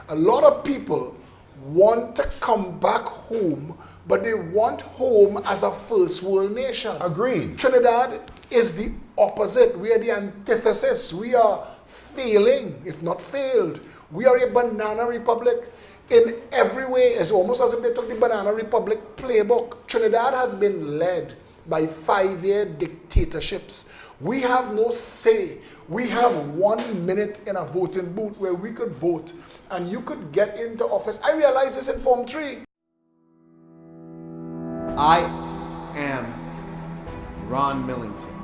A lot of people want to come back home, but they want home as a first world nation. Agreed. Trinidad is the opposite. We are the antithesis. We are failing, if not failed. We are a banana republic in every way. It's almost as if they took the Banana Republic playbook. Trinidad has been led by 5-year dictatorships. We have no say. We have 1 minute in a voting booth where we could vote and you could get into office. I realized this in Form 3. I am Ron Millington.